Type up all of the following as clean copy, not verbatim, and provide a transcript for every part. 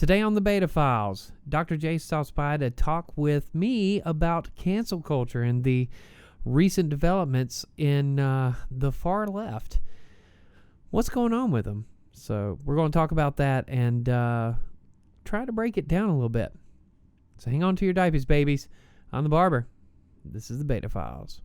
Today on the BetaFiles, Dr. J stops by to talk with me about cancel culture and the recent developments in the far left. What's going on with them? So we're going to talk about that and try to break it down a little bit. So hang on to your diapers, babies. I'm the barber. This is the BetaFiles.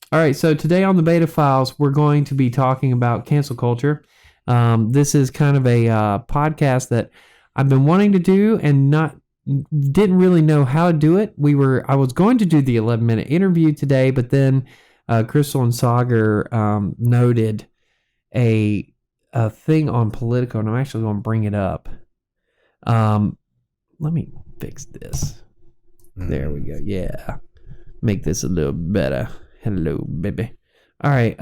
All right, so today on the BetaFiles, we're going to be talking about cancel culture. This is kind of a podcast that I've been wanting to do and didn't really know how to do it. I was going to do the 11-minute interview today, but then Crystal and Sagar noted a thing on Politico, and I'm actually going to bring it up. Let me fix this. There we go. Yeah, make this a little better. Hello, baby. All right.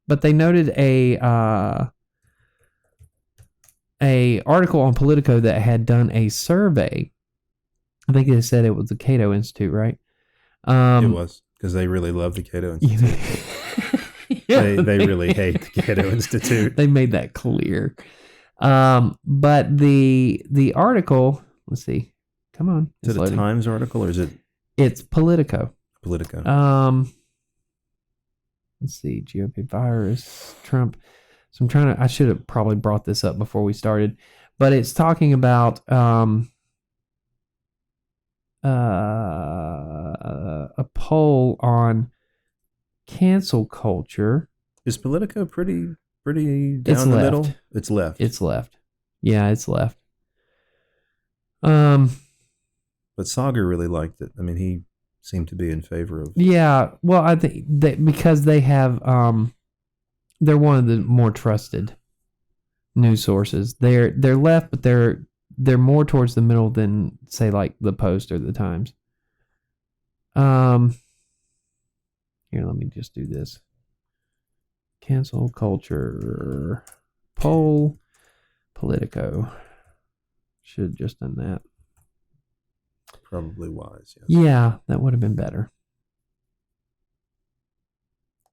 But they noted a article on Politico that had done a survey. I think they said it was the Cato Institute, right? It was, because they really love the Cato Institute. Yeah, they really hate the Cato Institute. They made that clear. But the article, let's see. Come on. Is it a Times article or is it? It's Politico. Politico. Let's see, GOP virus, Trump. So I should have probably brought this up before we started, but it's talking about a poll on cancel culture. Is Politico pretty down the middle? It's left. It's left. Yeah, it's left. But Sagar really liked it. I mean, he seem to be in favor of. Yeah, well, I think that because they have, they're one of the more trusted news sources. They're left, but they're more towards the middle than say like the Post or the Times. Here, let me just do this. Cancel culture poll, Politico. Should have just done that. Probably wise, yes. Yeah, that would have been better.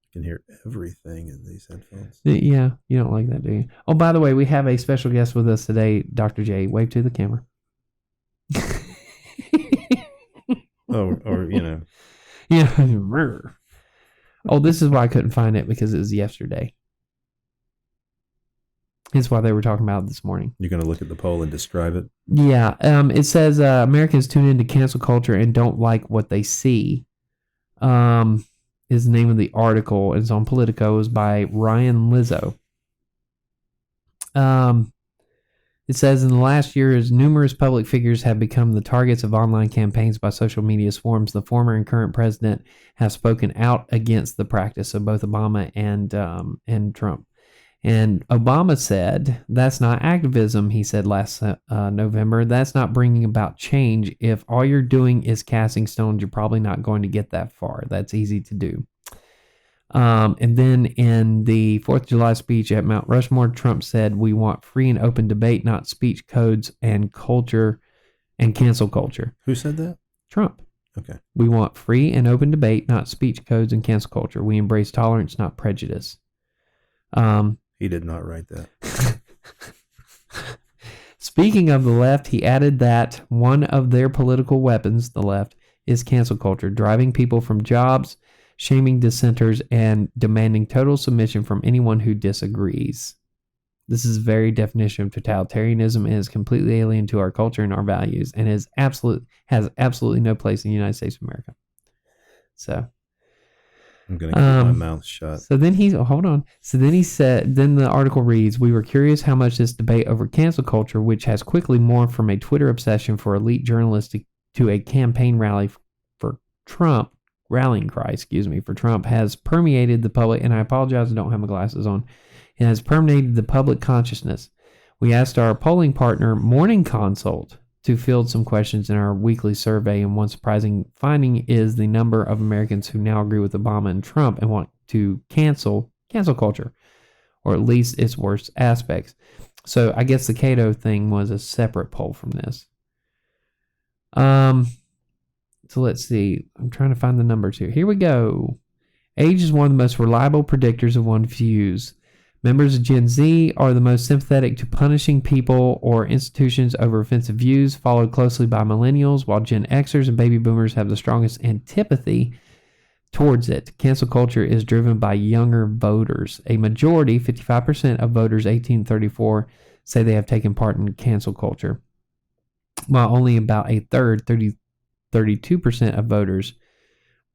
You can hear everything in these headphones. Yeah, you don't like that, do you? Oh, by the way, we have a special guest with us today, Dr. J. Wave to the camera. or you know. Yeah. Oh, this is why I couldn't find it, because it was yesterday. It's why they were talking about it this morning. You're going to look at the poll and describe it? Yeah. It says Americans tune into cancel culture and don't like what they see. Is the name of the article. It's on Politico. It was by Ryan Lizzo. It says in the last years, numerous public figures have become the targets of online campaigns by social media swarms. The former and current president have spoken out against the practice of both Obama and Trump. And Obama said, that's not activism, he said last November. That's not bringing about change. If all you're doing is casting stones, you're probably not going to get that far. That's easy to do. And then in the 4th of July speech at Mount Rushmore, Trump said, we want free and open debate, not speech codes and culture and cancel culture. Who said that? Trump. Okay. We want free and open debate, not speech codes and cancel culture. We embrace tolerance, not prejudice. He did not write that. Speaking of the left, he added that one of their political weapons, the left, is cancel culture, driving people from jobs, shaming dissenters, and demanding total submission from anyone who disagrees. This is the very definition of totalitarianism and is completely alien to our culture and our values, and has absolutely no place in the United States of America. So, I'm going to keep my mouth shut. So then hold on. So then he said, then the article reads, we were curious how much this debate over cancel culture, which has quickly morphed from a Twitter obsession for elite journalists to a campaign rally for Trump, rallying cry, for Trump, has permeated the public, and I apologize, I don't have my glasses on. It has permeated the public consciousness. We asked our polling partner, Morning Consult, to field some questions in our weekly survey, and one surprising finding is the number of Americans who now agree with Obama and Trump and want to cancel culture, or at least its worst aspects. So I guess the Cato thing was a separate poll from this. So let's see. I'm trying to find the numbers here. Here we go. Age is one of the most reliable predictors of one's views. Members of Gen Z are the most sympathetic to punishing people or institutions over offensive views, followed closely by millennials, while Gen Xers and baby boomers have the strongest antipathy towards it. Cancel culture is driven by younger voters. A majority, 55% of voters 18 to 34, say they have taken part in cancel culture, while only about a third, 32% of voters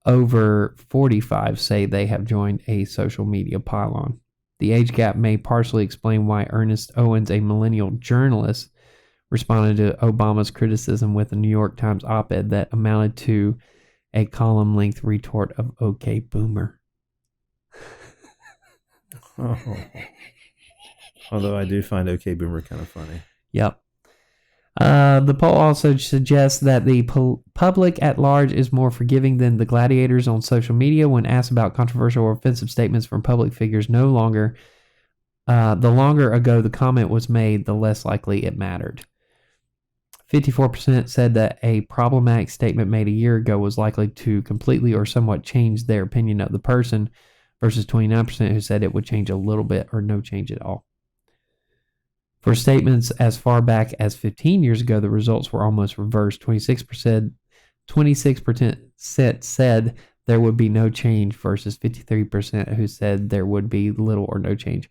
over 45 say they have joined a social media pylon. The age gap may partially explain why Ernest Owens, a millennial journalist, responded to Obama's criticism with a New York Times op-ed that amounted to a column-length retort of "Okay, Boomer." Oh. Although I do find "Okay, Boomer" kind of funny. Yep. The poll also suggests that the public at large is more forgiving than the gladiators on social media when asked about controversial or offensive statements from public figures. The longer ago the comment was made, the less likely it mattered. 54% said that a problematic statement made a year ago was likely to completely or somewhat change their opinion of the person, versus 29% who said it would change a little bit or no change at all. For statements as far back as 15 years ago, the results were almost reversed. 26% said there would be no change versus 53% who said there would be little or no change.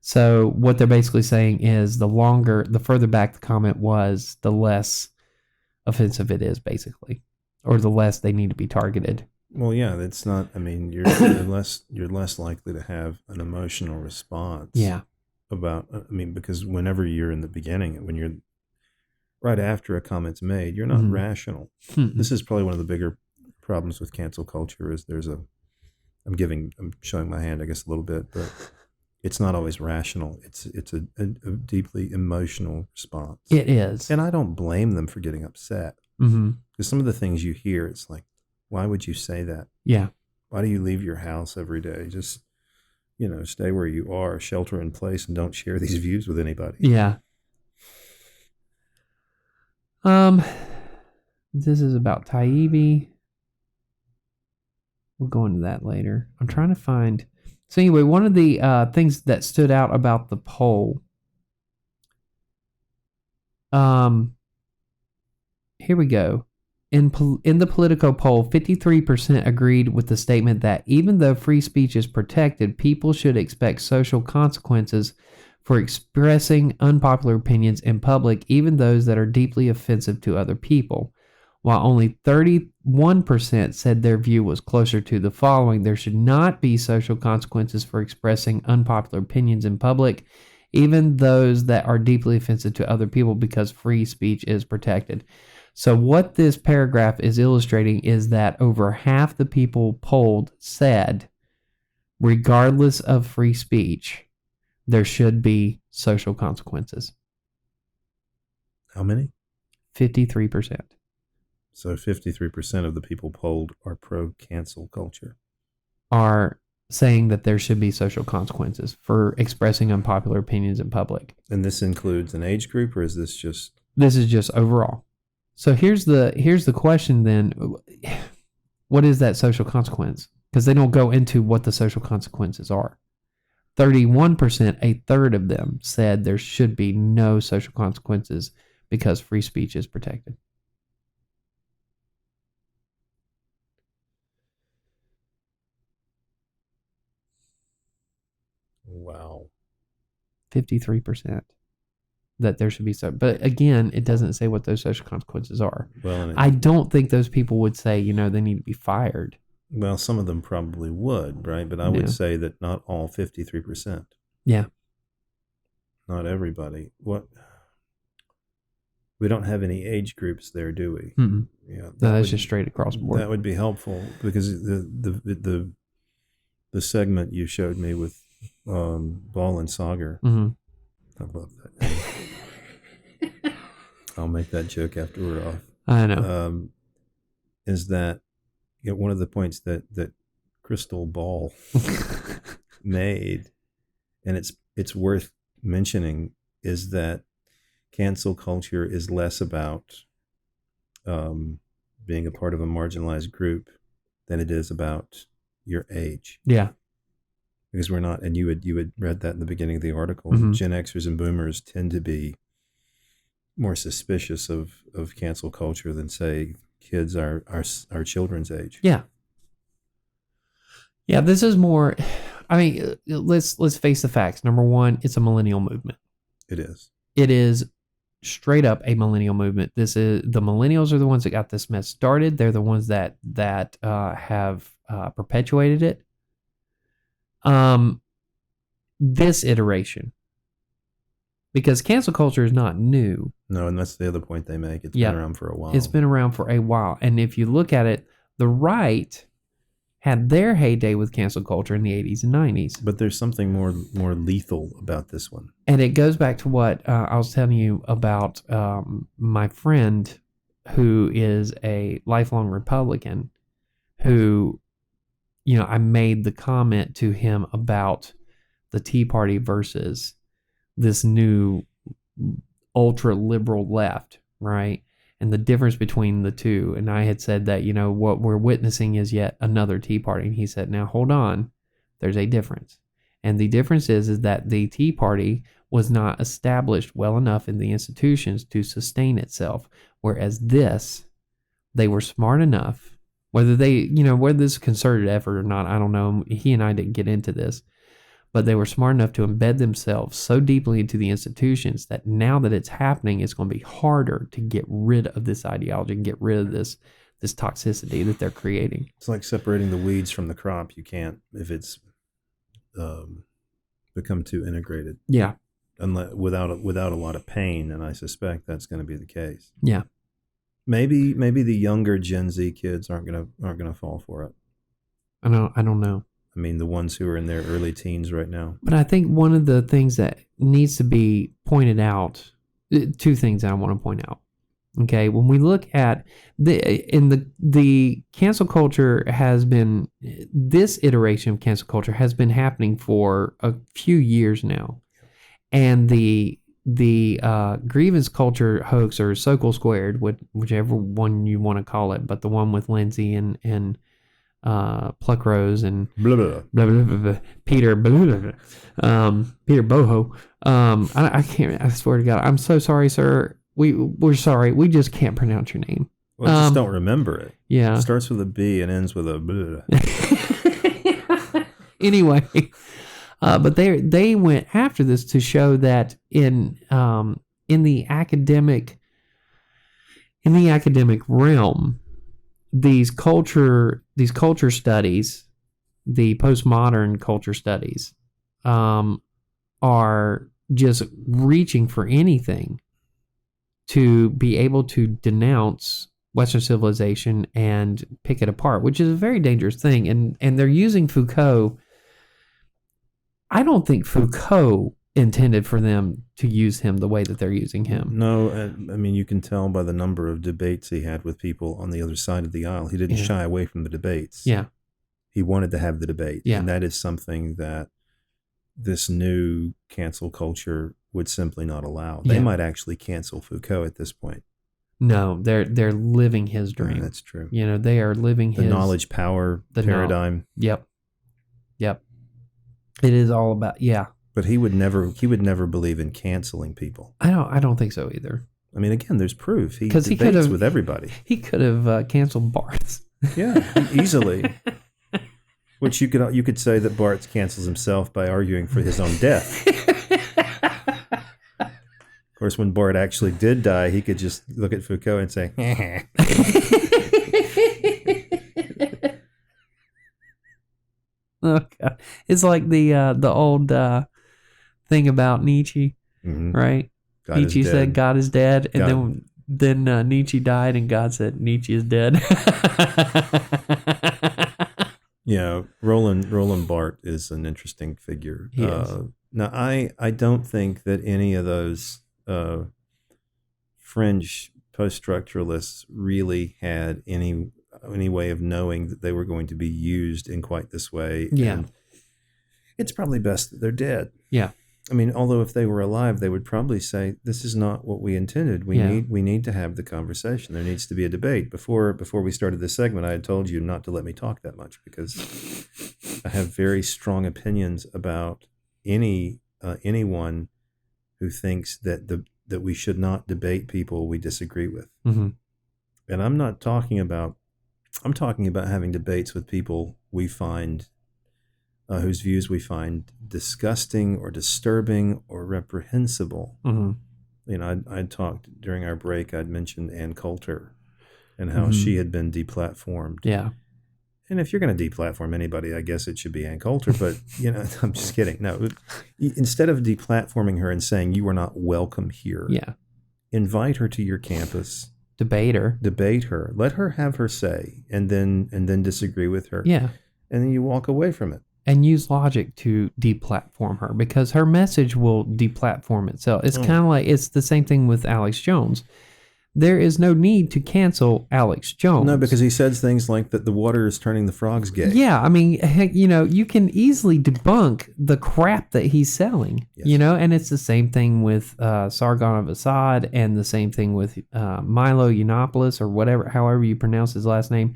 So what they're basically saying is the further back the comment was, the less offensive it is, basically, or the less they need to be targeted. Well, yeah, that's not. I mean, you're less likely to have an emotional response. Yeah. Because whenever you're in the beginning, when you're right after a comment's made, you're not rational. This is probably one of the bigger problems with cancel culture is I'm showing my hand, I guess, a little bit, but it's not always rational. It's a deeply emotional response. It is. And I don't blame them for getting upset. Because some of the things you hear, it's like, why would you say that? Yeah. Why do you leave your house every day? Just, stay where you are, shelter in place, and don't share these views with anybody. Yeah. This is about Taibbi. We'll go into that later. I'm trying to find. So anyway, one of the things that stood out about the poll. Here we go. In the Politico poll, 53% agreed with the statement that even though free speech is protected, people should expect social consequences for expressing unpopular opinions in public, even those that are deeply offensive to other people. While only 31% said their view was closer to the following: there should not be social consequences for expressing unpopular opinions in public, even those that are deeply offensive to other people, because free speech is protected. So what this paragraph is illustrating is that over half the people polled said, regardless of free speech, there should be social consequences. How many? 53%. So 53% of the people polled are pro-cancel culture. Are saying that there should be social consequences for expressing unpopular opinions in public. And this includes an age group, or is this just... This is just overall. So here's the question then. What is that social consequence? Because they don't go into what the social consequences are. 31%, a third of them, said there should be no social consequences because free speech is protected. Wow. 53%. That there should be so, but again, it doesn't say what those social consequences are. Well, I don't think those people would say, they need to be fired. Well, some of them probably would, right? But I would say that not all 53%. Yeah. Not everybody. What? We don't have any age groups there, do we? Mm-mm. Yeah, That's just straight across the board. That would be helpful because the segment you showed me with Ball and Sager, I love that. I'll make that joke after we're off. I know. Is that one of the points that Crystal Ball made, and it's worth mentioning, is that cancel culture is less about being a part of a marginalized group than it is about your age. Yeah. Because we're not, and you had read that in the beginning of the article, Gen Xers and Boomers tend to be more suspicious of cancel culture than, say, kids our children's age. Yeah. Yeah, this is more, I mean, let's face the facts. Number one, it's a millennial movement. It is. It is straight up a millennial movement. This is, the millennials are the ones that got this mess started. They're the ones that have perpetuated it. This iteration, because cancel culture is not new. No, and that's the other point they make. It's been around for a while. It's been around for a while. And if you look at it, the right had their heyday with cancel culture in the 80s and 90s. But there's something more lethal about this one. And it goes back to what I was telling you about my friend who is a lifelong Republican who, I made the comment to him about the Tea Party versus this new ultra-liberal left, right? And the difference between the two. And I had said that, what we're witnessing is yet another Tea Party. And he said, now hold on, there's a difference. And the difference is that the Tea Party was not established well enough in the institutions to sustain itself. Whereas this, they were smart enough, whether this is a concerted effort or not, I don't know. He and I didn't get into this. But they were smart enough to embed themselves so deeply into the institutions that now that it's happening, it's going to be harder to get rid of this ideology and get rid of this toxicity that they're creating. It's like separating the weeds from the crop. You can't if it's become too integrated. Yeah. Without a lot of pain, and I suspect that's going to be the case. Yeah. Maybe the younger Gen Z kids aren't gonna fall for it. I don't know. I mean, the ones who are in their early teens right now. But I think one of the things that needs to be pointed out, two things I want to point out. Okay, when we look at the cancel culture has been, this iteration of cancel culture has been happening for a few years now, and the grievance culture hoax, or Sokol Squared, whichever one you want to call it, but the one with Lindsay and Pluckrose and blah, blah, blah, blah, blah, blah, Peter Peter Boho. I can't. I swear to God, I'm so sorry, sir. We're sorry. We just can't pronounce your name. Well, just don't remember it. Yeah, it starts with a B and ends with a blah. Anyway, but they went after this to show that in the academic realm, these culture studies, the postmodern culture studies, are just reaching for anything to be able to denounce Western civilization and pick it apart, which is a very dangerous thing. And they're using Foucault. I don't think Foucault intended for them to use him the way that they're using him. No, I mean, you can tell by the number of debates he had with people on the other side of the aisle. He didn't shy away from the debates. Yeah. He wanted to have the debate. Yeah. And that is something that this new cancel culture would simply not allow. They might actually cancel Foucault at this point. No, they're living his dream. That's true. They are living the knowledge power paradigm. Yep. It is all about, But he would never believe in canceling people. I don't think so either. I mean, again, there's proof. He debates with everybody. He could have canceled Barth. Yeah, easily. Which you could say that Barth cancels himself by arguing for his own death. Of course, when Barth actually did die, he could just look at Foucault and say, Oh, God. It's like the old thing about Nietzsche, right? God Nietzsche is said dead. God is dead, and God. then Nietzsche died, and God said Nietzsche is dead. Yeah, Roland Barthes is an interesting figure. He is. Now, I don't think that any of those fringe post-structuralists really had any way of knowing that they were going to be used in quite this way. Yeah. And it's probably best that they're dead. Yeah. I mean, although if they were alive, they would probably say, "This is not what we intended. We need to have the conversation. There needs to be a debate." Before we started this segment, I had told you not to let me talk that much because I have very strong opinions about anyone who thinks that we should not debate people we disagree with. Mm-hmm. And I'm talking about having debates with people we find. Whose views we find disgusting or disturbing or reprehensible. Mm-hmm. You know, I'd talked during our break, I'd mentioned Ann Coulter and how she had been deplatformed. Yeah. And if you're going to deplatform anybody, I guess it should be Ann Coulter. But, you know, I'm just kidding. No, instead of deplatforming her and saying you are not welcome here, invite her to your campus. Debate her. Let her have her say and then disagree with her. Yeah. And then you walk away from it. And use logic to deplatform her because her message will deplatform itself. It's kind of like, it's the same thing with Alex Jones. There is no need to cancel Alex Jones. No, because he says things like that the water is turning the frogs gay. Yeah, I mean, heck, you know, you can easily debunk the crap that he's selling, you know, and it's the same thing with Sargon of Assad and the same thing with Milo Yiannopoulos or whatever, however you pronounce his last name.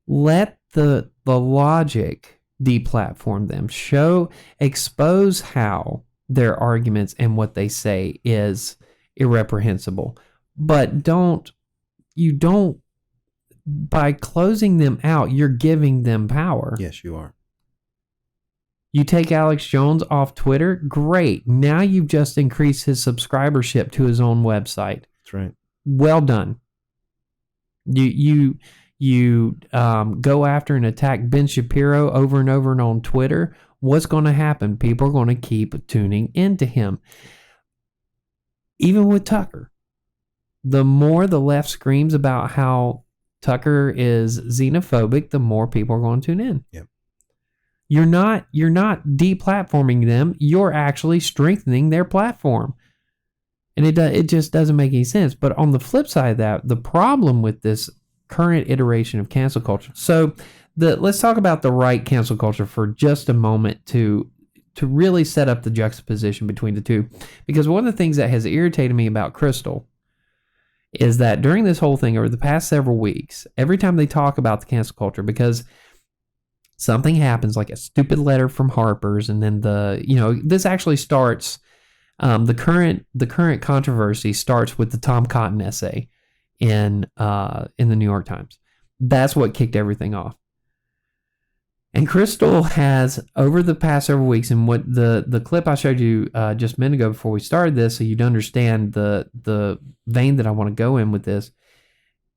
Let the logic deplatform them. Expose how their arguments and what they say is irreprehensible. But don't, by closing them out, you're giving them power. Yes, you are. You take Alex Jones off Twitter, great. Now you've just increased his subscribership to his own website. That's right. Well done. You go after and attack Ben Shapiro over and over and on Twitter, what's going to happen? People are going to keep tuning into him. Even with Tucker, the more the left screams about how Tucker is xenophobic, the more people are going to tune in. Yep. You're not deplatforming them. You're actually strengthening their platform. And it just doesn't make any sense. But on the flip side of that, the problem with this current iteration of cancel culture. So let's talk about the right cancel culture for just a moment to really set up the juxtaposition between the two. Because one of the things that has irritated me about Crystal is that during this whole thing over the past several weeks, every time they talk about the cancel culture, because something happens like a stupid letter from Harper's, and then this actually starts, the current controversy starts with the Tom Cotton essay in the New York Times. That's what kicked everything off. And Crystal has, over the past several weeks, and what the clip I showed you just a minute ago before we started this, so you'd understand the vein that I want to go in with this,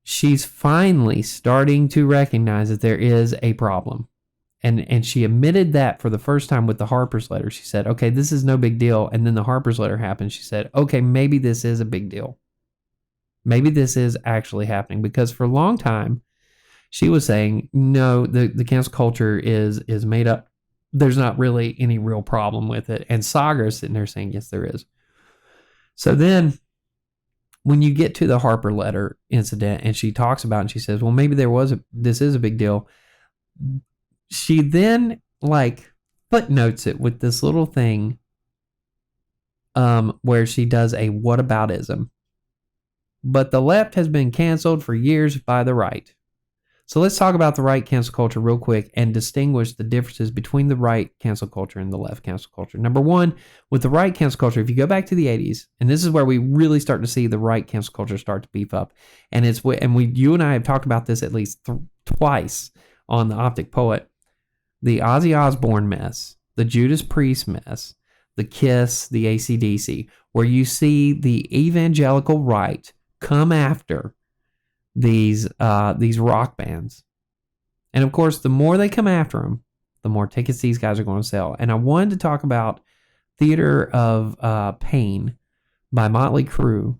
she's finally starting to recognize that there is a problem. And she admitted that for the first time with the Harper's letter. She said, okay, this is no big deal. And then the Harper's letter happened. She said, okay, maybe this is a big deal. Maybe this is actually happening, because for a long time, she was saying, no, the cancel culture is made up. There's not really any real problem with it. And Saga is sitting there saying, yes, there is. So then when you get to the Harper letter incident and she talks about it and she says, well, maybe this is a big deal. She then footnotes it with this little thing where she does a whataboutism. But the left has been canceled for years by the right. So let's talk about the right cancel culture real quick and distinguish the differences between the right cancel culture and the left cancel culture. Number one, with the right cancel culture, if you go back to the 80s, and this is where we really start to see the right cancel culture start to beef up. And you and I have talked about this at least twice on the Optic Poet. The Ozzy Osbourne mess, the Judas Priest mess, the Kiss, the AC/DC, where you see the evangelical right come after these rock bands. And of course, the more they come after them, the more tickets these guys are going to sell. And I wanted to talk about Theater of Pain by Motley Crue,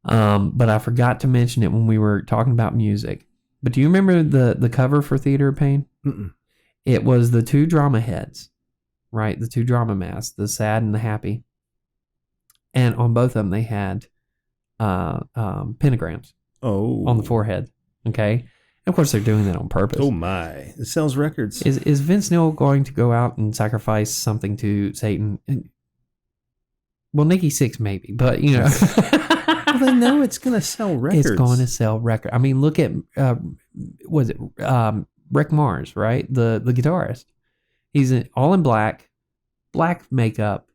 but I forgot to mention it when we were talking about music. But do you remember the cover for Theater of Pain? Mm-mm. It was the two drama heads, right? The two drama masks, the sad and the happy. And on both of them, they had pentagrams on the forehead. Okay. And of course, they're doing that on purpose. Oh my! It sells records. Is Vince Neil going to go out and sacrifice something to Satan? Well, Nikki Sixx maybe, but you know. Well, they know it's going to sell records. It's going to sell records. I mean, look at was it Rick Mars, right? The guitarist. He's all in black makeup,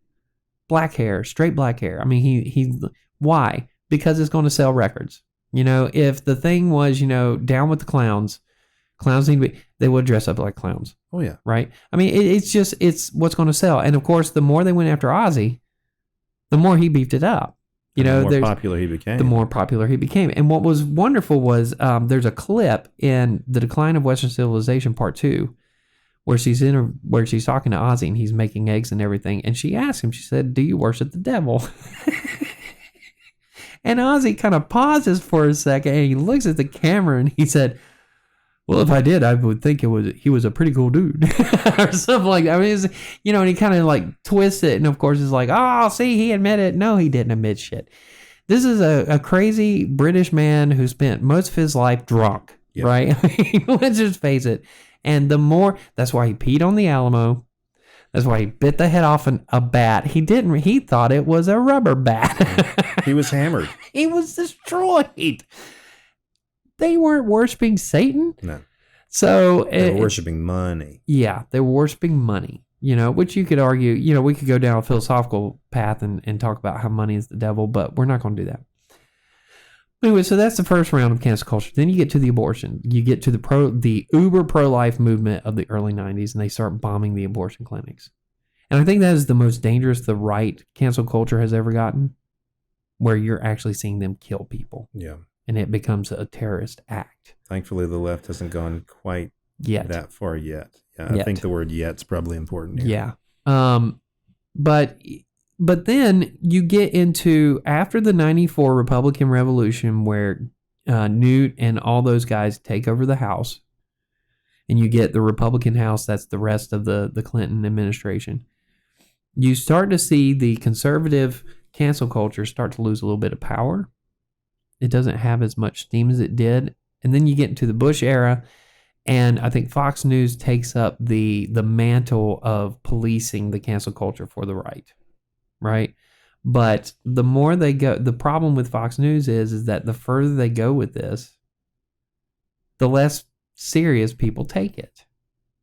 black hair, straight black hair. I mean, he why? Because it's going to sell records. You know, if the thing was, you know, down with the clowns need to be, they would dress up like clowns. Oh yeah, right. I mean, it's what's going to sell. And of course, the more they went after Ozzy, the more he beefed it up. You know, the more popular he became. The more popular he became. And what was wonderful was there's a clip in The Decline of Western Civilization Part 2 where she's talking to Ozzy and he's making eggs and everything. And she asked him, she said, "Do you worship the devil?" And Ozzy kind of pauses for a second and he looks at the camera and he said, "Well, if I did, I would think he was a pretty cool dude," or something like that. I mean, you know, and he kind of like twists it, and of course, it's like, "Oh, see, he admitted." No, he didn't admit shit. This is a crazy British man who spent most of his life drunk, yep. Right? I mean, let's just face it. And that's why he peed on the Alamo. That's why he bit the head off a bat. He didn't. He thought it was a rubber bat. He was hammered. He was destroyed. They weren't worshiping Satan. No. So they were worshiping money. Yeah, they were worshiping money. You know, which you could argue, you know, we could go down a philosophical path and talk about how money is the devil, but we're not going to do that. Anyway, so that's the first round of cancel culture. Then you get to the abortion. You get to the uber pro-life movement of the early 90s, and they start bombing the abortion clinics. And I think that is the most dangerous the right cancel culture has ever gotten, where you're actually seeing them kill people. Yeah. And it becomes a terrorist act. Thankfully, the left hasn't gone quite that far yet. Yeah, I think the word "yet's" probably important here. Yeah. But then you get into after the 94 Republican Revolution where Newt and all those guys take over the House, and you get the Republican House, that's the rest of the Clinton administration. You start to see the conservative cancel culture start to lose a little bit of power. It doesn't have as much steam as it did. And then you get into the Bush era, and I think Fox News takes up the mantle of policing the cancel culture for the right? But the more they go, the problem with Fox News is that the further they go with this, the less serious people take it.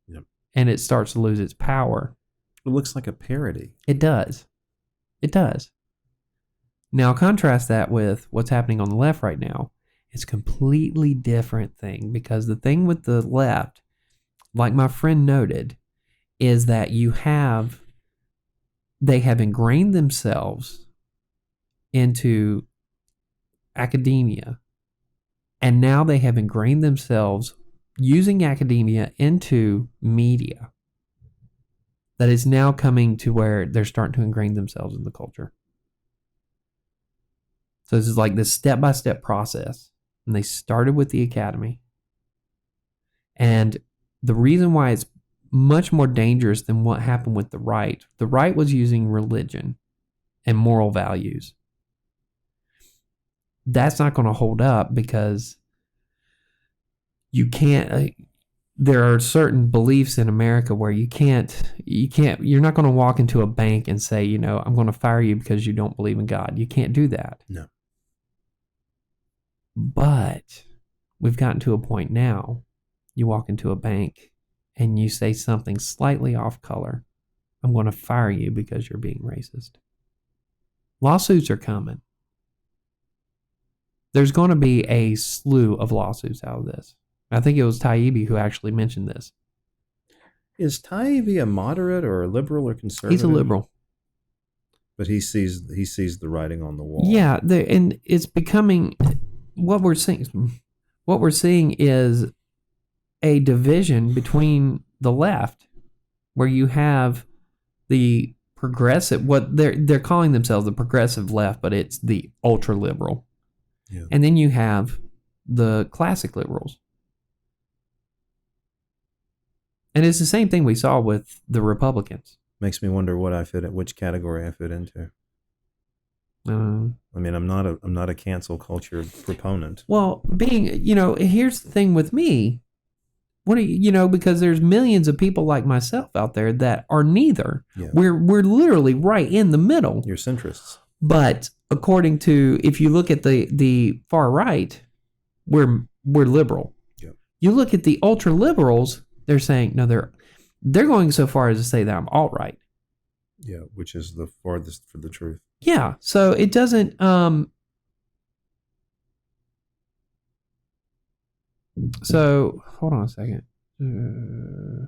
Yep. And it starts to lose its power. It looks like a parody. It does. Now contrast that with what's happening on the left right now. It's a completely different thing, because the thing with the left, like my friend noted, is that they have ingrained themselves into academia, and now they have ingrained themselves using academia into media that is now coming to where they're starting to ingrain themselves in the culture. So this is like this step-by-step process. And they started with the academy. And the reason why it's much more dangerous than what happened with the right was using religion and moral values. That's not going to hold up, because you can't, there are certain beliefs in America where you're not going to walk into a bank and say, you know, I'm going to fire you because you don't believe in God. You can't do that. No. But we've gotten to a point now, you walk into a bank and you say something slightly off color, I'm going to fire you because you're being racist. Lawsuits are coming. There's going to be a slew of lawsuits out of this. I think it was Taibbi who actually mentioned this. Is Taibbi a moderate or a liberal or conservative? He's a liberal. But he sees the writing on the wall. Yeah, and it's becoming... What we're seeing is a division between the left, where you have the progressive, what they're calling themselves the progressive left, but it's the ultra liberal. Yeah. And then you have the classic liberals. And it's the same thing we saw with the Republicans. Makes me wonder which category I fit into. I mean, I'm not a cancel culture proponent. Well, here's the thing with me. Because there's millions of people like myself out there that are neither. Yeah. We're literally right in the middle. You're centrists. But according to, if you look at the far right, we're liberal. Yep. You look at the ultra liberals, they're saying no, they're going so far as to say that I'm alt-right. Yeah, which is the farthest from the truth. Yeah, so it doesn't. So hold on a second. Oh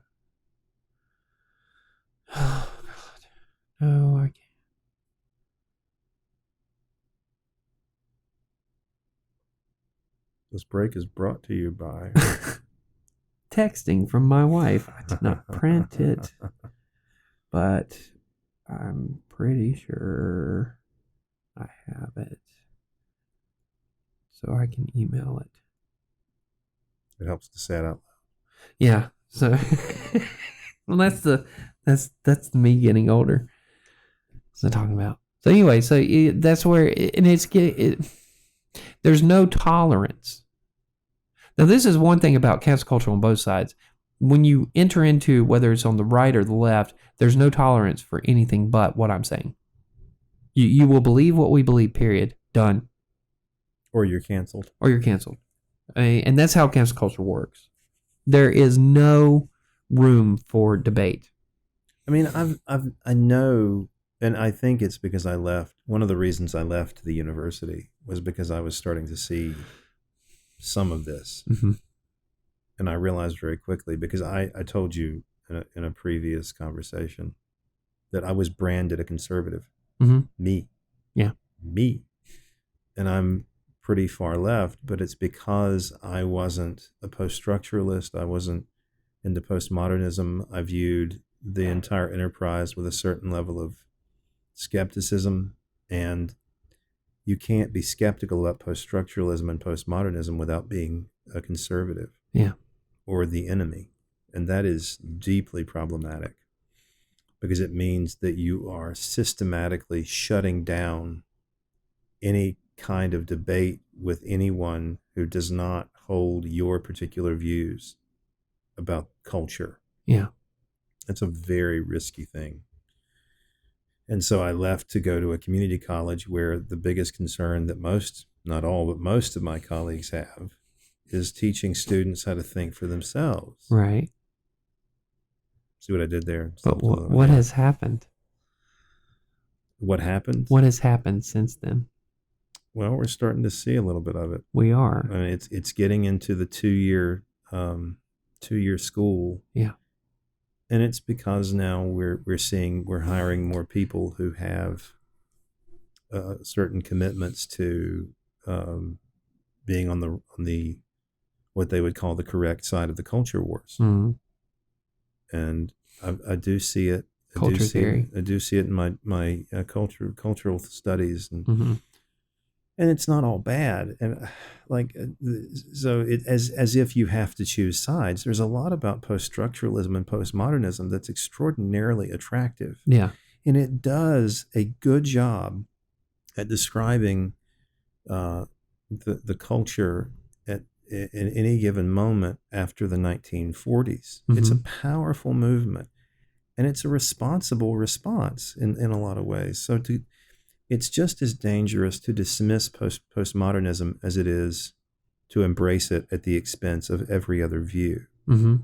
God, no, I can't. This break is brought to you by texting from my wife. I did not print it, but I'm pretty sure I have it, so I can email it. It helps to say it out loud. Yeah. So, well, that's me getting older. What's I talking about? So anyway, that's where, there's no tolerance. Now, this is one thing about cancel culture on both sides. When you enter into, whether it's on the right or the left, there's no tolerance for anything but what I'm saying. You will believe what we believe, period. Done. Or you're canceled. Or you're canceled. And that's how cancel culture works. There is no room for debate. I mean, I know, and I think it's because I left. One of the reasons I left the university was because I was starting to see some of this. Mm-hmm. And I realized very quickly, because I told you in a previous conversation that I was branded a conservative. Mm-hmm. Me. Yeah. Me. And I'm pretty far left, but it's because I wasn't a post-structuralist. I wasn't into postmodernism. I viewed the entire enterprise with a certain level of skepticism, and you can't be skeptical about post-structuralism and postmodernism without being a conservative. Yeah. Or the enemy. And that is deeply problematic, because it means that you are systematically shutting down any kind of debate with anyone who does not hold your particular views about culture. Yeah. It's a very risky thing. And so I left to go to a community college where the biggest concern that most, not all, but most of my colleagues have is teaching students how to think for themselves. Right. See what I did there? But what has happened? What happened? What has happened since then? Well, we're starting to see a little bit of it. We are. I mean, it's getting into the 2-year school. Yeah. And it's because now we're hiring more people who have certain commitments to being on the what they would call the correct side of the culture wars. Mm-hmm. And I do see it. Culture theory. I do see it in my cultural studies, and mm-hmm. and it's not all bad. And so it as if you have to choose sides. There's a lot about post-structuralism and postmodernism that's extraordinarily attractive. Yeah, and it does a good job at describing the culture in any given moment after the 1940s. Mm-hmm. It's a powerful movement, and it's a responsible response in a lot of ways. So it's just as dangerous to dismiss postmodernism as it is to embrace it at the expense of every other view. Mm-hmm.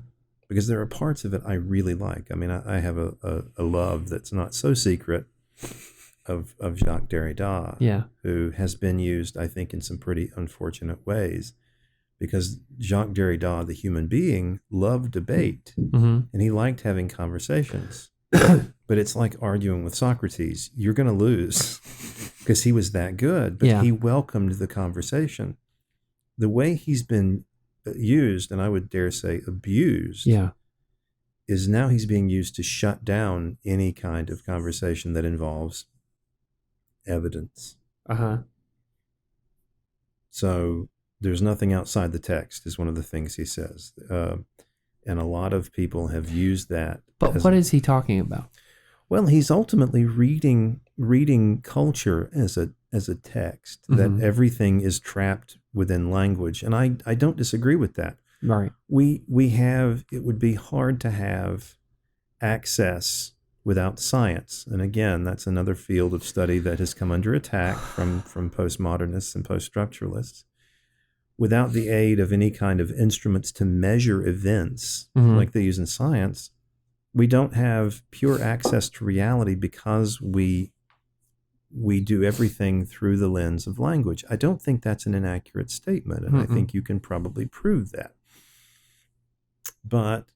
Because there are parts of it I really like. I mean, I have a love that's not so secret of Jacques Derrida, yeah, who has been used, I think, in some pretty unfortunate ways. Because Jacques Derrida, the human being, loved debate, mm-hmm. and he liked having conversations. But it's like arguing with Socrates. You're going to lose because he was that good, but yeah. he welcomed the conversation. The way he's been used, and I would dare say abused, Yeah. is now he's being used to shut down any kind of conversation that involves evidence. Uh-huh. So there's nothing outside the text is one of the things he says. And a lot of people have used that. But what is he talking about? Well, he's ultimately reading culture as a text, that everything is trapped within language. And I don't disagree with that. Right. It would be hard to have access without science. And again, that's another field of study that has come under attack from postmodernists and post-structuralists. Without the aid of any kind of instruments to measure events like they use in science, we don't have pure access to reality because we do everything through the lens of language. I don't think that's an inaccurate statement, and I think you can probably prove that. But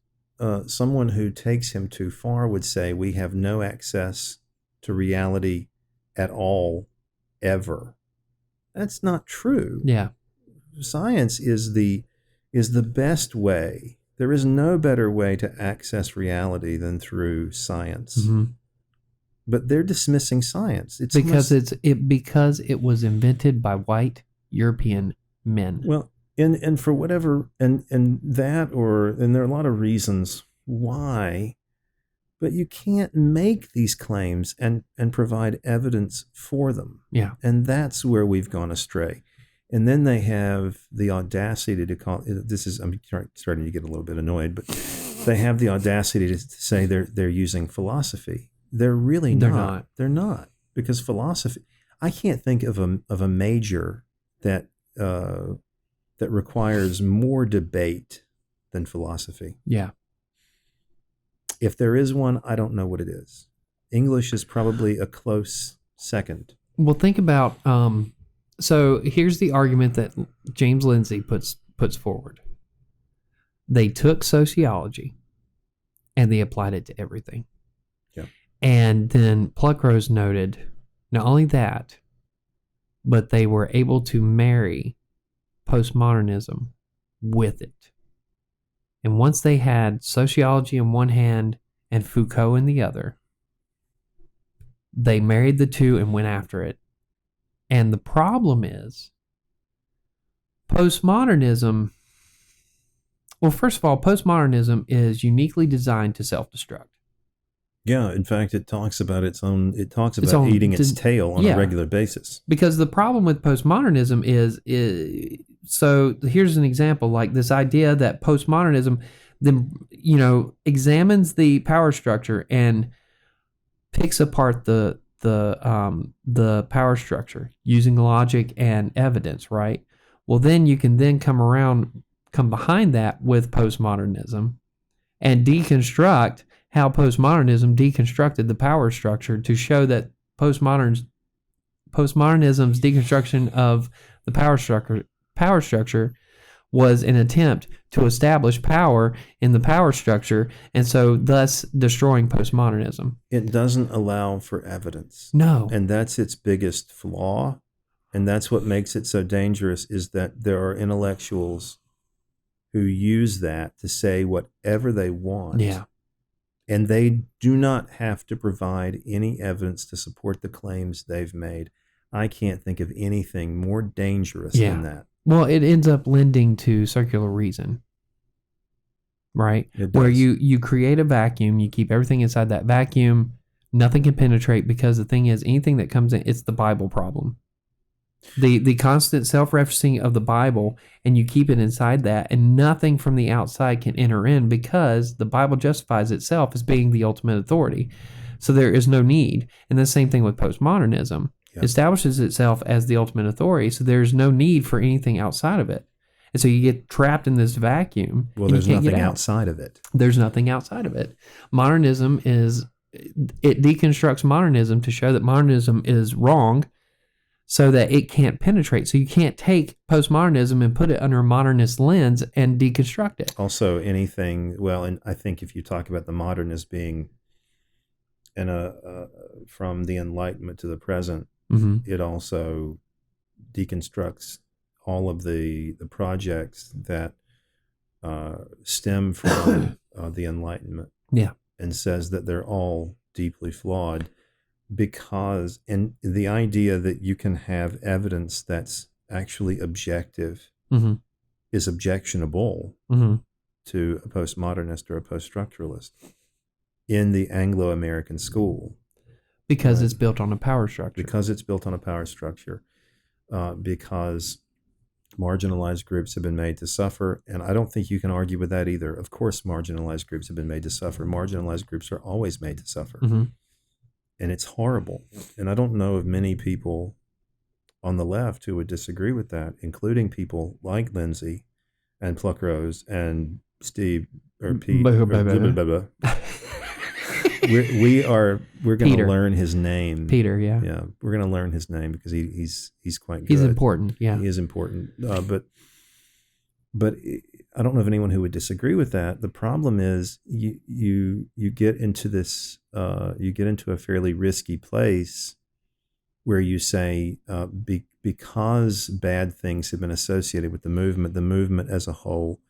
someone who takes him too far would say we have no access to reality at all, ever. That's not true. Yeah. Science is the best way. There is no better way to access reality than through science. But they're dismissing science. It's because because it was invented by white European men. Well, and for whatever and there are a lot of reasons why, but you can't make these claims and provide evidence for them. Yeah. And that's where we've gone astray. And then they have the audacity to call this is I'm starting to get a little bit annoyed, but they have the audacity to say they're using philosophy. They're really not. They're not, because philosophy. I can't think of a major that requires more debate than philosophy. Yeah. If there is one, I don't know what it is. English is probably a close second. Well, think about so here's the argument that James Lindsay puts forward. They took sociology and they applied it to everything. Yeah. And then Pluckrose noted not only that, but they were able to marry postmodernism with it. And once they had sociology in one hand and Foucault in the other, they married the two and went after it. And the problem is, postmodernism, well, first of all, postmodernism is uniquely designed to self-destruct. Yeah, in fact, it talks about eating its tail on a regular basis. Because the problem with postmodernism is so here's an example, like this idea that postmodernism then, examines the power structure and picks apart the power structure using logic and evidence, right? Well, then you can then come behind that with postmodernism and deconstruct how postmodernism deconstructed the power structure to show that postmodernism's deconstruction of the power structure was an attempt to establish power in the power structure, and so thus destroying postmodernism. It doesn't allow for evidence. No. And that's its biggest flaw, and that's what makes it so dangerous, is that there are intellectuals who use that to say whatever they want. Yeah. And they do not have to provide any evidence to support the claims they've made. I can't think of anything more dangerous than that. Well, it ends up lending to circular reason, right? Where you create a vacuum, you keep everything inside that vacuum, nothing can penetrate, because the thing is, anything that comes in, it's the Bible problem. The constant self-referencing of the Bible, and you keep it inside that, and nothing from the outside can enter in, because the Bible justifies itself as being the ultimate authority. So there is no need. And the same thing with postmodernism. It establishes itself as the ultimate authority, so there's no need for anything outside of it. And so you get trapped in this vacuum. Well, there's nothing outside of it. There's nothing outside of it. Modernism it deconstructs modernism to show that modernism is wrong, so that it can't penetrate. So you can't take postmodernism and put it under a modernist lens and deconstruct it. Also, anything, and I think if you talk about the modern as being from the Enlightenment to the present, it also deconstructs all of the projects that stem from the Enlightenment. Yeah. And says that they're all deeply flawed because, and the idea that you can have evidence that's actually objective Mm-hmm. is objectionable Mm-hmm. to a postmodernist or a post-structuralist in the Anglo-American school. Because Right. it's built on a power structure. Because it's built on a power structure. Because marginalized groups have been made to suffer, and I don't think you can argue with that either. Of course, marginalized groups have been made to suffer. Marginalized groups are always made to suffer. Mm-hmm. And it's horrible. And I don't know of many people on the left who would disagree with that, including people like Lindsay and Pluckrose and Steve or Pete. Or blah, blah, blah, blah. We're going to learn his name. Peter, yeah. Yeah, we're going to learn his name because he's quite good. He's important, yeah. He is important. But I don't know of anyone who would disagree with that. The problem is you get into this you get into a fairly risky place where you say because bad things have been associated with the movement as a whole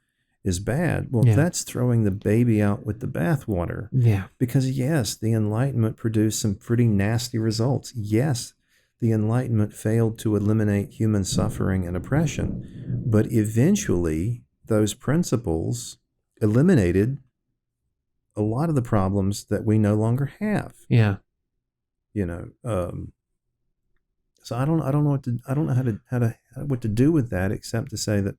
is bad. Well, that's throwing the baby out with the bathwater. Yeah. Because yes, the Enlightenment produced some pretty nasty results. Yes, the Enlightenment failed to eliminate human suffering and oppression, but eventually those principles eliminated a lot of the problems that we no longer have. Yeah. So I don't know what to do with that except to say that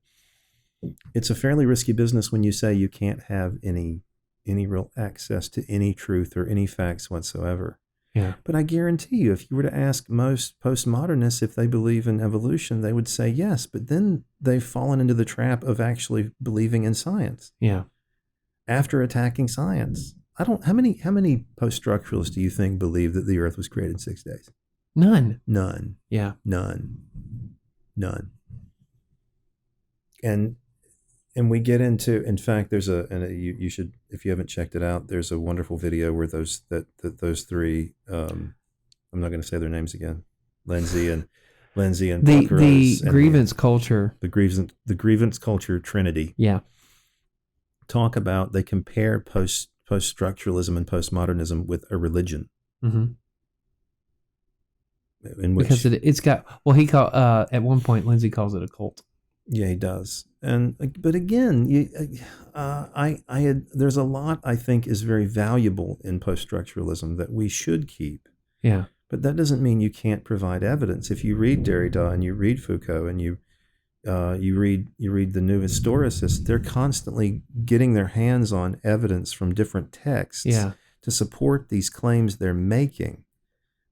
it's a fairly risky business when you say you can't have any real access to any truth or any facts whatsoever. Yeah. But I guarantee you, if you were to ask most postmodernists if they believe in evolution, they would say yes. But then they've fallen into the trap of actually believing in science. Yeah. After attacking science, how many post-structuralists do you think believe that the Earth was created in 6 days? None. Yeah. None. And we get into, in fact, you should, if you haven't checked it out, there's a wonderful video where those three, I'm not going to say their names again, Lindsay and the grievance culture, the grievance culture trinity. Yeah. They compare post-structuralism and postmodernism with a religion. Mm-hmm. Because it's got, at one point Lindsay calls it a cult. Yeah, he does. But again, there's a lot I think is very valuable in post-structuralism that we should keep. Yeah. But that doesn't mean you can't provide evidence. If you read Derrida and you read Foucault and you read the New Historicists, they're constantly getting their hands on evidence from different texts to support these claims they're making.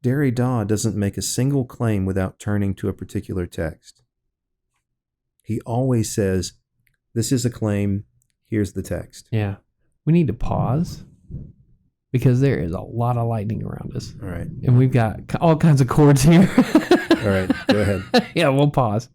Derrida doesn't make a single claim without turning to a particular text. He always says, this is a claim, here's the text. Yeah. We need to pause because there is a lot of lightning around us. All right. And we've got all kinds of cords here. All right, go ahead. Yeah, we'll pause.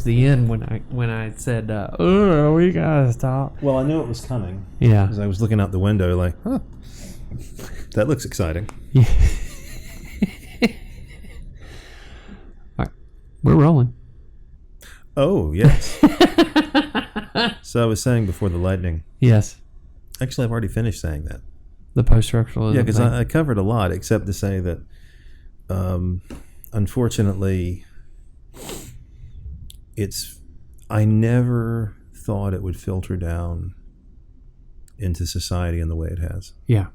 towards the end when I said, "Oh, we gotta stop." Well, I knew it was coming. Yeah. Because I was looking out the window like, huh, that looks exciting. Yeah. All right, we're rolling. Oh, yes. So I was saying before the lightning. Yes. Actually, I've already finished saying that. The post-structuralism. Yeah, because I covered a lot, except to say that, unfortunately, I never thought it would filter down into society in the way it has. Yeah.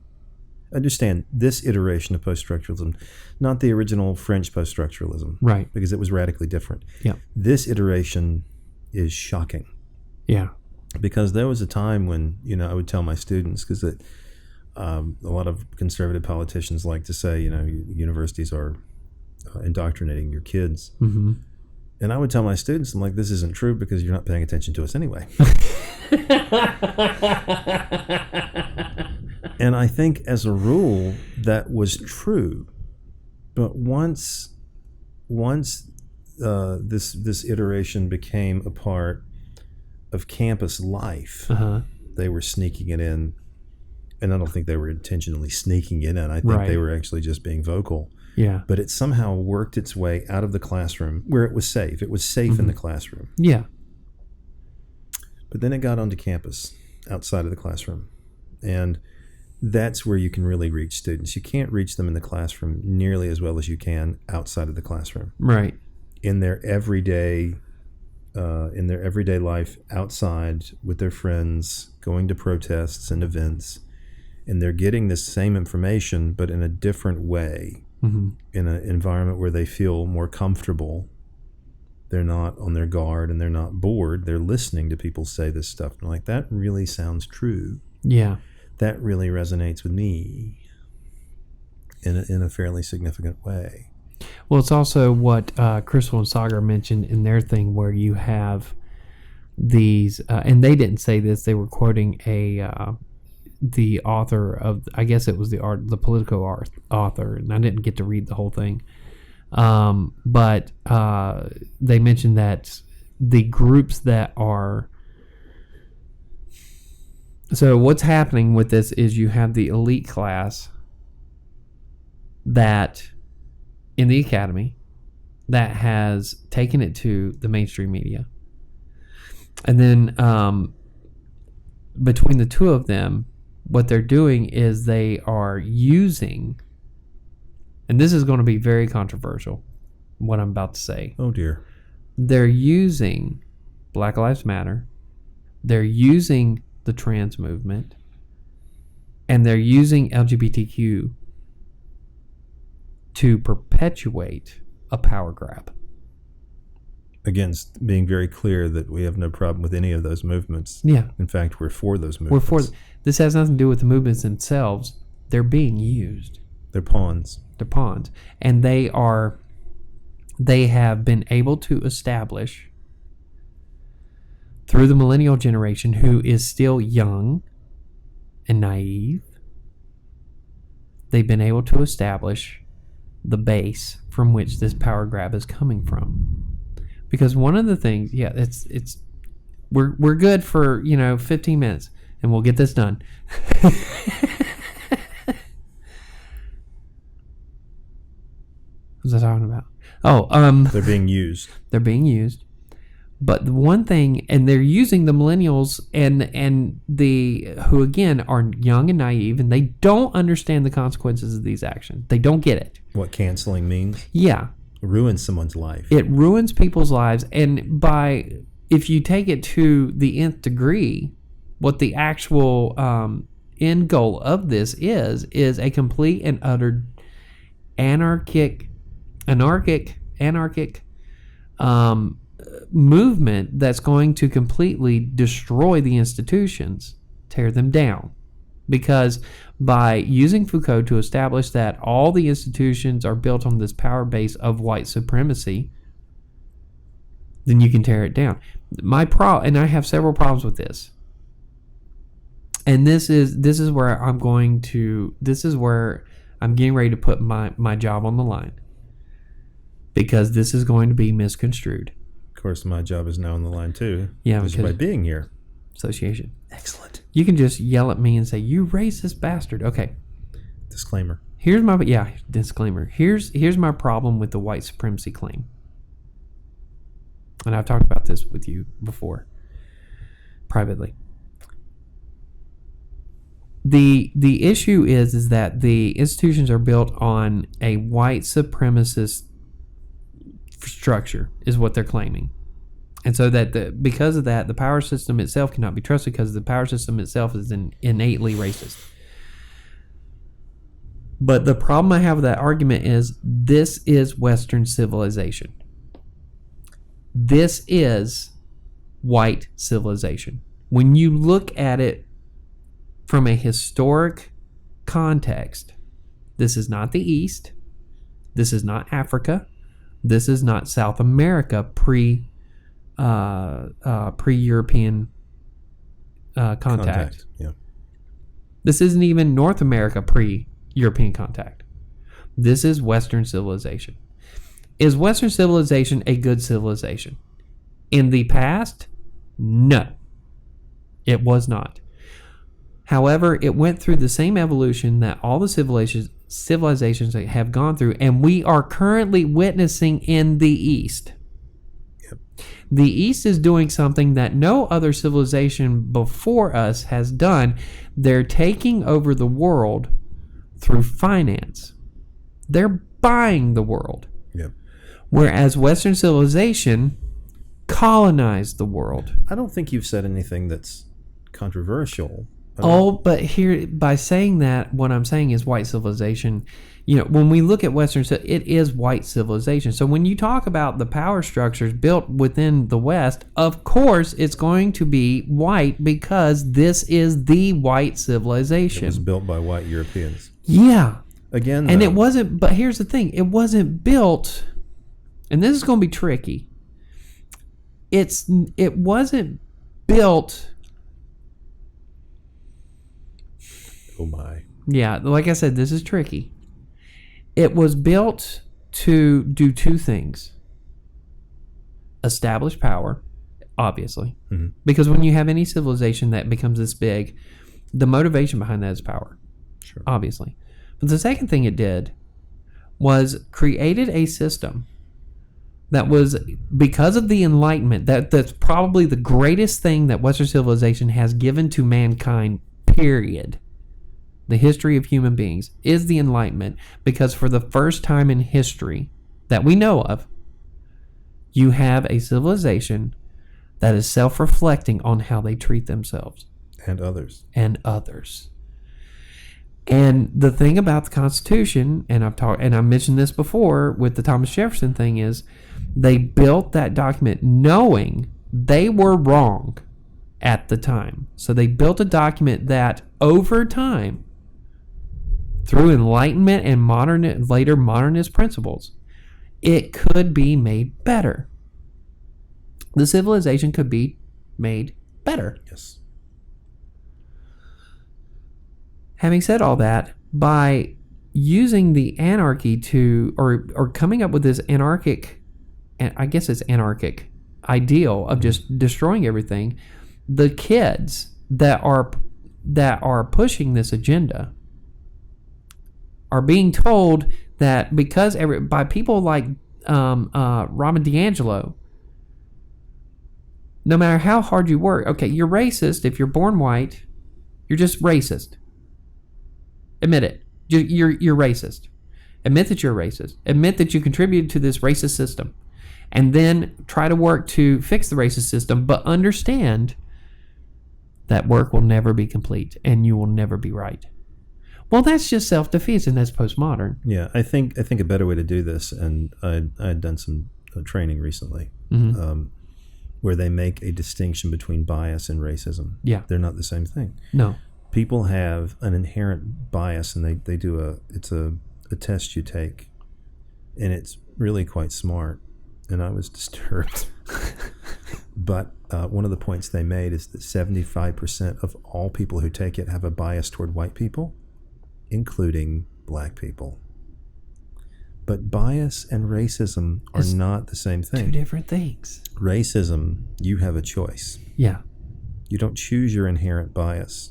Understand this iteration of post-structuralism, not the original French post-structuralism, Right. because it was radically different. Yeah. This iteration is shocking. Yeah. Because there was a time when, I would tell my students, because a lot of conservative politicians like to say, universities are indoctrinating your kids. Mm-hmm. And I would tell my students, I'm like, this isn't true because you're not paying attention to us anyway. And I think as a rule, that was true. But once this iteration became a part of campus life, they were sneaking it in. And I don't think they were intentionally sneaking it in. I think they were actually just being vocal. Yeah. But it somehow worked its way out of the classroom where it was safe. It was safe in the classroom. Yeah. But then it got onto campus outside of the classroom. And that's where you can really reach students. You can't reach them in the classroom nearly as well as you can outside of the classroom. Right. In their everyday life outside with their friends, going to protests and events, and they're getting this same information but in a different way. Mm-hmm. In an environment where they feel more comfortable. They're not on their guard and they're not bored. They're listening to people say this stuff. And like, that really sounds true. Yeah. That really resonates with me in a fairly significant way. Well, it's also what Crystal and Sagar mentioned in their thing where you have these, and they didn't say this, they were quoting the author of, I guess it was the Politico author, and I didn't get to read the whole thing. But they mentioned that the groups that are, so what's happening with this is you have the elite class that in the academy that has taken it to the mainstream media. And then between the two of them, what they're doing is they are using, and this is going to be very controversial, what I'm about to say. Oh, dear. They're using Black Lives Matter. They're using the trans movement. And they're using LGBTQ to perpetuate a power grab. Against being very clear that we have no problem with any of those movements. Yeah. In fact, we're for those movements. This has nothing to do with the movements themselves. They're being used. They're pawns. They're pawns. And they have been able to establish through the millennial generation, who is still young and naive, they've been able to establish the base from which this power grab is coming from. Because one of the things, we're good for 15 minutes, and we'll get this done. What's I talking about? They're being used. They're being used. But the one thing, and they're using the millennials and the who again are young and naive, and they don't understand the consequences of these actions. They don't get it. What canceling means? Yeah. It ruins someone's life. It ruins people's lives, and if you take it to the nth degree, what the actual end goal of this is a complete and utter anarchic movement that's going to completely destroy the institutions, tear them down. Because by using Foucault to establish that all the institutions are built on this power base of white supremacy, then you can tear it down. And I have several problems with this. And this is where I'm getting ready to put my job on the line. Because this is going to be misconstrued. Of course, my job is now on the line too. Yeah, just by being here. Association. Excellent. You can just yell at me and say, "You racist bastard." Okay. Disclaimer. Here's my disclaimer. Here's my problem with the white supremacy claim. And I've talked about this with you before, privately. The issue is that the institutions are built on a white supremacist structure, is what they're claiming. And so that because of that, the power system itself cannot be trusted because the power system itself is innately racist. But the problem I have with that argument is this is Western civilization. This is white civilization. When you look at it from a historic context, this is not the East. This is not Africa. This is not South America pre-European contact. Yeah. This isn't even North America pre-European contact. This is Western civilization. Is Western civilization a good civilization? In the past, no. It was not. However, it went through the same evolution that all the civilizations have gone through, and we are currently witnessing in the East. Yep. The East is doing something that no other civilization before us has done. They're taking over the world through finance. They're buying the world. Yep. Whereas Western civilization colonized the world. I don't think you've said anything that's controversial. But here, by saying that, what I'm saying is white civilization. When we look at Western, it is white civilization. So when you talk about the power structures built within the West, of course it's going to be white because this is the white civilization. It was built by white Europeans. Yeah. Again, and it wasn't. But here's the thing: it wasn't built, and this is going to be tricky. It wasn't built. Oh my. Yeah, like I said, this is tricky. It was built to do two things. Establish power, obviously. Mm-hmm. Because when you have any civilization that becomes this big, the motivation behind that is power. Sure. Obviously. But the second thing it did was created a system that was, because of the Enlightenment, that's probably the greatest thing that Western civilization has given to mankind, period. The history of human beings is the Enlightenment, because for the first time in history that we know of, you have a civilization that is self-reflecting on how they treat themselves. And others. And the thing about the Constitution, and I mentioned this before with the Thomas Jefferson thing, is they built that document knowing they were wrong at the time. So they built a document that over time, through Enlightenment and later modernist principles, it could be made better. The civilization could be made better. Yes. Having said all that, by using the anarchy or coming up with this anarchic, and I guess it's anarchic ideal of just destroying everything, the kids that are pushing this agenda are being told that because by people like Ramen D'Angelo, no matter how hard you work, okay, you're racist if you're born white, you're just racist. Admit it. You're racist. Admit that you're racist. Admit that you contributed to this racist system. And then try to work to fix the racist system, but understand that work will never be complete and you will never be right. Well, that's just self-defeats, and that's postmodern. Yeah, I think a better way to do this, and I had done some training recently, where they make a distinction between bias and racism. Yeah. They're not the same thing. No. People have an inherent bias, and they do a test you take, and it's really quite smart, and I was disturbed. But one of the points they made is that 75% of all people who take it have a bias toward white people, including black people. But bias and racism are not the same thing. Two different things. Racism, you have a choice. Yeah. You don't choose your inherent bias.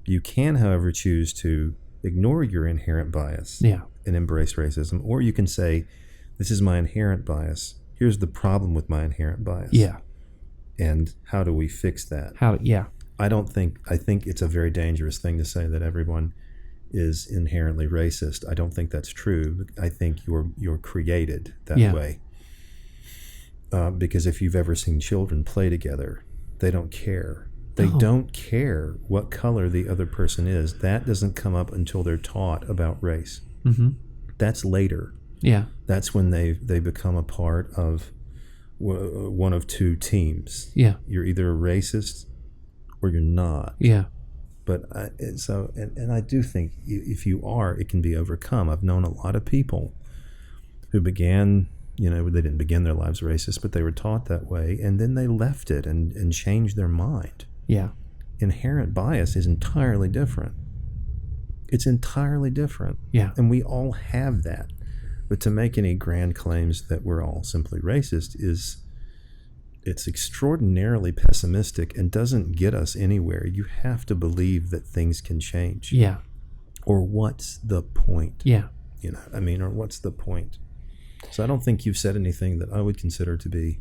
You can, however, choose to ignore your inherent bias and embrace racism. Or you can say, this is my inherent bias. Here's the problem with my inherent bias. Yeah. And how do we fix that? I think it's a very dangerous thing to say that everyone is inherently racist. I don't think that's true. I think you're created that way. Because if you've ever seen children play together, they don't care. They don't care what color the other person is. That doesn't come up until they're taught about race. Mm-hmm. That's later. Yeah. That's when they become a part of one of two teams. Yeah. You're either a racist or you're not. Yeah. But I do think if you are, it can be overcome. I've known a lot of people who began, they didn't begin their lives racist, but they were taught that way, and then they left it and changed their mind. Yeah. Inherent bias is entirely different. It's entirely different. Yeah. And we all have that. But to make any grand claims that we're all simply racist it's extraordinarily pessimistic and doesn't get us anywhere. You have to believe that things can change. Yeah. Or what's the point? Yeah. Or what's the point? So I don't think you've said anything that I would consider to be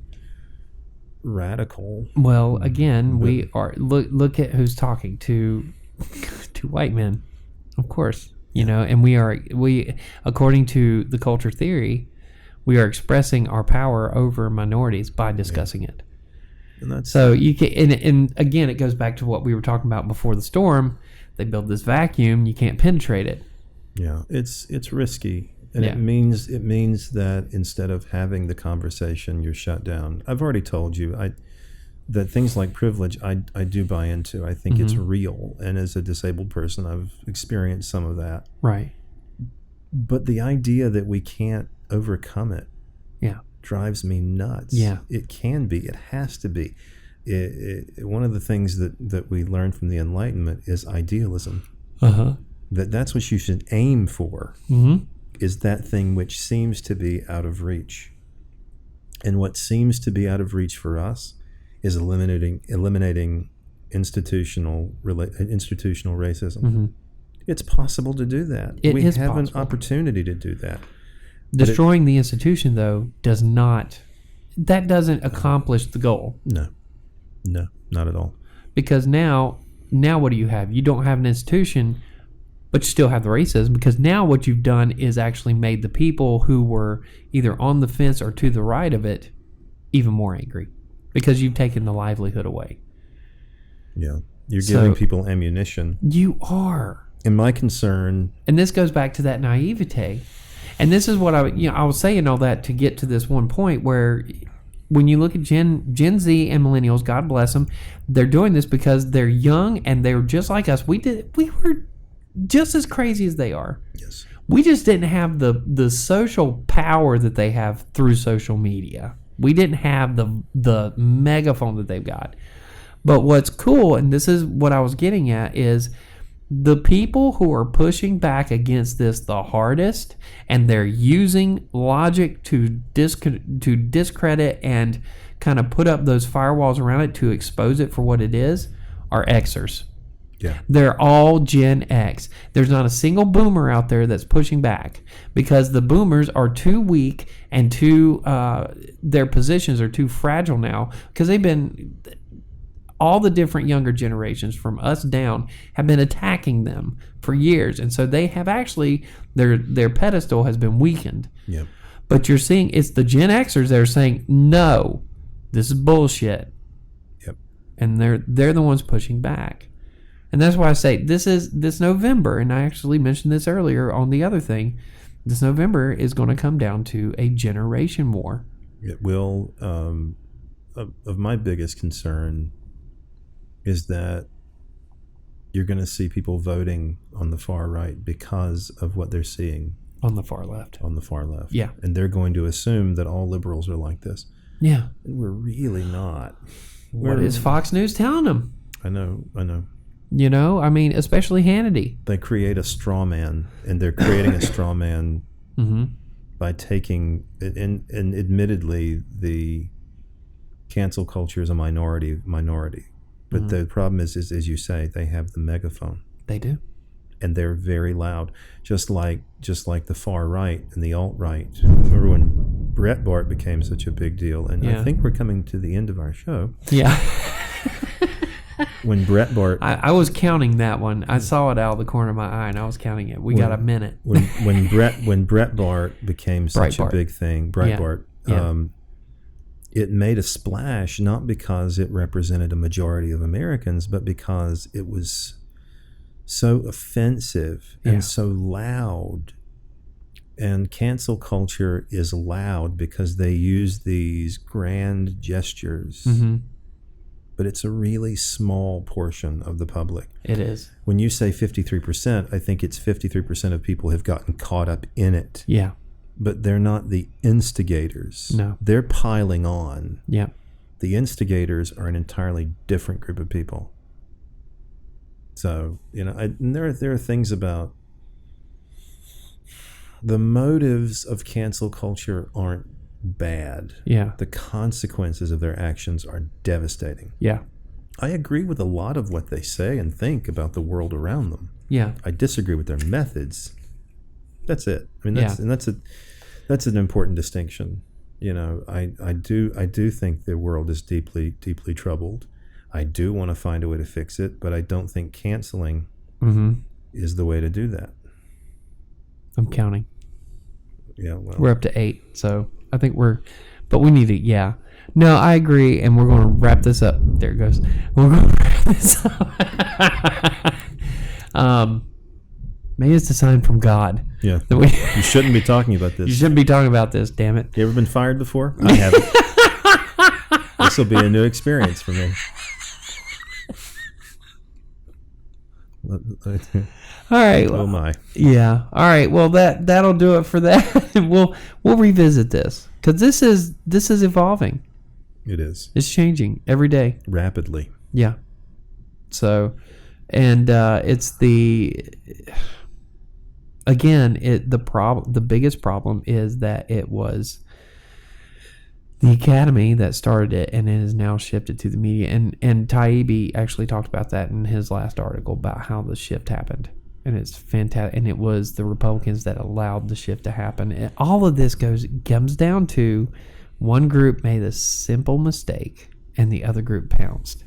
radical. Well, again, we are look at who's talking to white men, of course. And we according to the culture theory, we are expressing our power over minorities by discussing it. And that's, so you can, and again, it goes back to what we were talking about before the storm. They build this vacuum, you can't penetrate it. Yeah, it's risky, and it means that instead of having the conversation, you're shut down. I've already told you that things like privilege, I do buy into. I think it's real, and as a disabled person, I've experienced some of that. Right. But the idea that we can't overcome it drives me nuts. Yeah. It can be. It has to be. One of the things that we learned from the Enlightenment is idealism. Uh-huh. That's what you should aim for, is that thing which seems to be out of reach. And what seems to be out of reach for us is eliminating institutional racism. Mm-hmm. It's possible to do that. We have an opportunity to do that. Destroying the institution, though, doesn't accomplish the goal. No, not at all. Because now what do you have? You don't have an institution, but you still have the racism, because now what you've done is actually made the people who were either on the fence or to the right of it even more angry, because you've taken the livelihood away. Yeah, you're giving people ammunition. You are. And my concern... And this goes back to that naivete. And this is what I was saying all that to get to this one point where when you look at Gen Z and millennials, God bless them, they're doing this because they're young and they're just like us. We were just as crazy as they are. Yes. We just didn't have the social power that they have through social media. We didn't have the megaphone that they've got. But what's cool, and this is what I was getting at, is the people who are pushing back against this the hardest, and they're using logic to discredit and kind of put up those firewalls around it to expose it for what it is, are Xers. Yeah. They're all Gen X. There's not a single boomer out there that's pushing back, because the boomers are too weak and their positions are too fragile now, because they've been... all the different younger generations from us down have been attacking them for years. And so they have actually, their pedestal has been weakened. Yep. But you're seeing it's the Gen Xers that are saying, no, this is bullshit. Yep. And they're the ones pushing back. And that's why I say this November, and I actually mentioned this earlier on the other thing, this November is going to come down to a generation war. It will. Of my biggest concern is that you're going to see people voting on the far right because of what they're seeing on the far left. Yeah. And they're going to assume that all liberals are like this. Yeah. And we're really not. What is Fox News telling them? I know. Especially Hannity. They create a straw man, and they're creating a straw man by taking, and admittedly, the cancel culture is a minority. But the problem is, as you say, they have the megaphone. They do. And they're very loud, just like the far right and the alt-right. Remember when Breitbart became such a big deal? And I think we're coming to the end of our show. Yeah. When Breitbart... I was counting that one. I saw it out of the corner of my eye, and I was counting it. We got a minute. when Breitbart became such a big thing, Breitbart, it made a splash, not because it represented a majority of Americans, but because it was so offensive and so loud. And cancel culture is loud because they use these grand gestures. Mm-hmm. But it's a really small portion of the public. It is. When you say 53%, I think it's 53% of people have gotten caught up in it. Yeah. But they're not the instigators. No. They're piling on. Yeah. The instigators are an entirely different group of people. So, and there are things about the motives of cancel culture aren't bad. Yeah. The consequences of their actions are devastating. Yeah. I agree with a lot of what they say and think about the world around them. Yeah. I disagree with their methods. That's it. I mean, that's an important distinction. I do think the world is deeply, deeply troubled. I do want to find a way to fix it, but I don't think canceling is the way to do that. I'm counting. Yeah, well, we're up to 8, so I think but we need to, No, I agree, and we're going to wrap this up. There it goes. We're going to wrap this up. Maybe it's a sign from God. Yeah. You shouldn't be talking about this. You shouldn't be talking about this, damn it. You ever been fired before? I haven't. This will be a new experience for me. All right. Oh my. Yeah. All right. Well, that'll do it for that. we'll revisit this because this is evolving. It is. It's changing every day. Rapidly. Yeah. So, and it's the biggest problem is that it was the Academy that started it, and it has now shifted to the media. And Taibbi actually talked about that in his last article about how the shift happened. And it's fantastic. And it was the Republicans that allowed the shift to happen. And all of this comes down to one group made a simple mistake, and the other group pounced.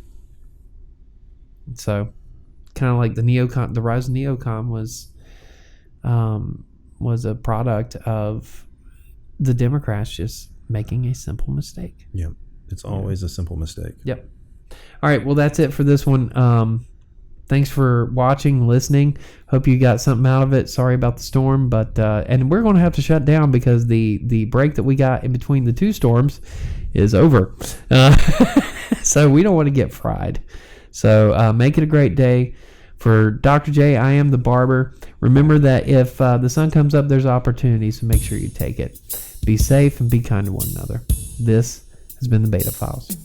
So, kind of like the rise of neocon was a product of the Democrats just making a simple mistake. Yep. It's always a simple mistake. Yep. All right. Well, that's it for this one. Thanks for watching, listening. Hope you got something out of it. Sorry about the storm, but and we're going to have to shut down because the break that we got in between the two storms is over. So we don't want to get fried. So make it a great day. For Dr. J, I am the barber. Remember that if the sun comes up, there's opportunities, so make sure you take it. Be safe and be kind to one another. This has been the BetaFiles.